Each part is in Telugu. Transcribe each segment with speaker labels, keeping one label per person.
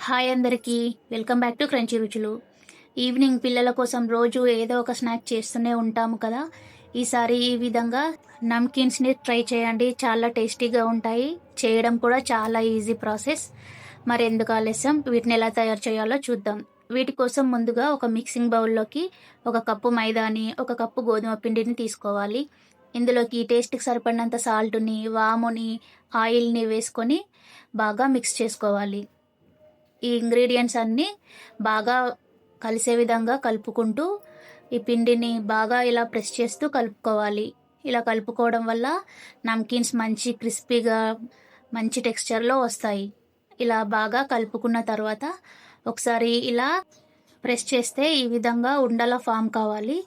Speaker 1: హాయ్ అందరికీ, వెల్కమ్ బ్యాక్ టు క్రంచీ రుచులు. ఈవినింగ్ పిల్లల కోసం రోజు ఏదో ఒక స్నాక్ చేస్తూనే ఉంటాము కదా. ఈసారి ఈ విధంగా నమ్కిన్స్ని ట్రై చేయండి, చాలా టేస్టీగా ఉంటాయి. చేయడం కూడా చాలా ఈజీ ప్రాసెస్. మరి ఎందుకు ఆలస్యం, వీటిని ఎలా తయారు చేయాలో చూద్దాం. వీటి కోసం ముందుగా ఒక మిక్సింగ్ బౌల్లోకి ఒక కప్పు మైదాని, ఒక కప్పు గోధుమ పిండిని తీసుకోవాలి. ఇందులోకి టేస్ట్కి సరిపడినంత సాల్ట్ని, వాముని, ఆయిల్ని వేసుకొని బాగా మిక్స్ చేసుకోవాలి. ఈ ఇంగ్రీడియంట్స్ అన్నీ బాగా కలిసే విధంగా కలుపుకుంటూ ఈ పిండిని బాగా ఇలా ప్రెస్ చేస్తూ కలుపుకోవాలి. ఇలా కలుపుకోవడం వల్ల నమ్కిన్స్ మంచి క్రిస్పీగా మంచి టెక్స్చర్లో వస్తాయి. ఇలా బాగా కలుపుకున్న తర్వాత ఒకసారి ఇలా ప్రెస్ చేస్తే ఈ విధంగా ఉండలా ఫామ్ కావాలి.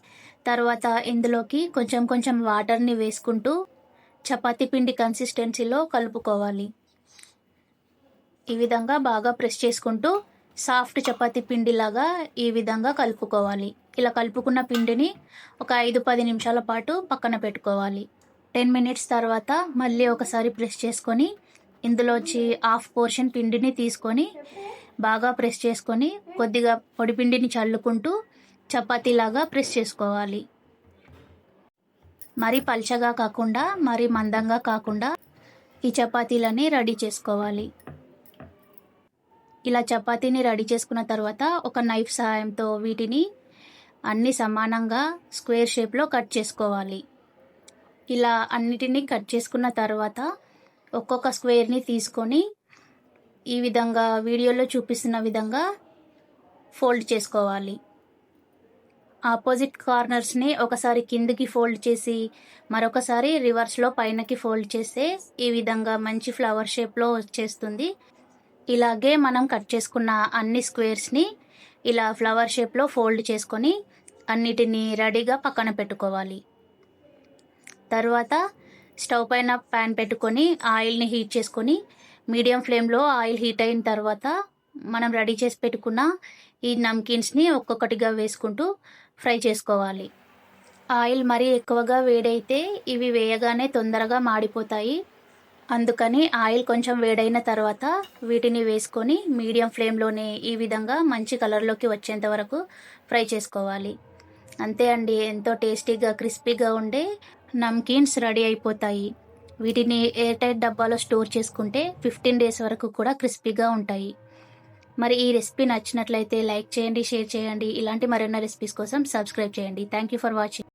Speaker 1: తర్వాత ఇందులోకి కొంచెం కొంచెం వాటర్ని వేసుకుంటూ చపాతీ పిండి కన్సిస్టెన్సీలో కలుపుకోవాలి. ఈ విధంగా బాగా ప్రెస్ చేసుకుంటూ సాఫ్ట్ చపాతీ పిండిలాగా ఈ విధంగా కలుపుకోవాలి. ఇలా కలుపుకున్న పిండిని ఒక 5-10 నిమిషాల పాటు పక్కన పెట్టుకోవాలి. 10 మినిట్స్ తర్వాత మళ్ళీ ఒకసారి ప్రెస్ చేసుకొని ఇందులోంచి హాఫ్ పోర్షన్ పిండిని తీసుకొని బాగా ప్రెస్ చేసుకొని కొద్దిగా పొడి పిండిని చల్లుకుంటూ చపాతీలాగా ప్రెస్ చేసుకోవాలి. మరీ పల్చగా కాకుండా మరీ మందంగా కాకుండా ఈ చపాతీలని రెడీ చేసుకోవాలి. ఇలా చపాతీని రెడీ చేసుకున్న తర్వాత ఒక నైఫ్ సహాయంతో వీటిని అన్ని సమానంగా స్క్వేర్ షేప్లో కట్ చేసుకోవాలి. ఇలా అన్నిటినీ కట్ చేసుకున్న తర్వాత ఒక్కొక్క స్క్వేర్ని తీసుకొని ఈ విధంగా వీడియోలో చూపిస్తున్న విధంగా ఫోల్డ్ చేసుకోవాలి. ఆపోజిట్ కార్నర్స్ని ఒకసారి కిందికి ఫోల్డ్ చేసి మరొకసారి రివర్స్లో పైనకి ఫోల్డ్ చేస్తే ఈ విధంగా మంచి ఫ్లవర్ షేప్లో వచ్చేస్తుంది. ఇలాగే మనం కట్ చేసుకున్న అన్ని స్క్వేర్స్ని ఇలా ఫ్లవర్ షేప్లో ఫోల్డ్ చేసుకొని అన్నిటినీ రెడీగా పక్కన పెట్టుకోవాలి. తర్వాత స్టవ్ పైన ప్యాన్ పెట్టుకొని ఆయిల్ని హీట్ చేసుకొని మీడియం ఫ్లేమ్లో ఆయిల్ హీట్ అయిన తర్వాత మనం రెడీ చేసి పెట్టుకున్న ఈ నమ్కిన్స్ని ఒక్కొక్కటిగా వేసుకుంటూ ఫ్రై చేసుకోవాలి. ఆయిల్ మరీ ఎక్కువగా వేడైతే ఇవి వేయగానే తొందరగా మాడిపోతాయి. అందుకని ఆయిల్ కొంచెం వేడైన తర్వాత వీటిని వేసుకొని మీడియం ఫ్లేమ్లోనే ఈ విధంగా మంచి కలర్లోకి వచ్చేంత వరకు ఫ్రై చేసుకోవాలి. అంతే అండి, ఎంతో టేస్టీగా క్రిస్పీగా ఉండే నమ్కిన్స్ రెడీ అయిపోతాయి. వీటిని ఎయిర్ టైట్ డబ్బాలో స్టోర్ చేసుకుంటే 15 డేస్ వరకు కూడా క్రిస్పీగా ఉంటాయి. మరి ఈ రెసిపీ నచ్చినట్లయితే లైక్ చేయండి, షేర్ చేయండి. ఇలాంటి మరెన్నో రెసిపీస్ కోసం సబ్స్క్రైబ్ చేయండి. Thank you for watching.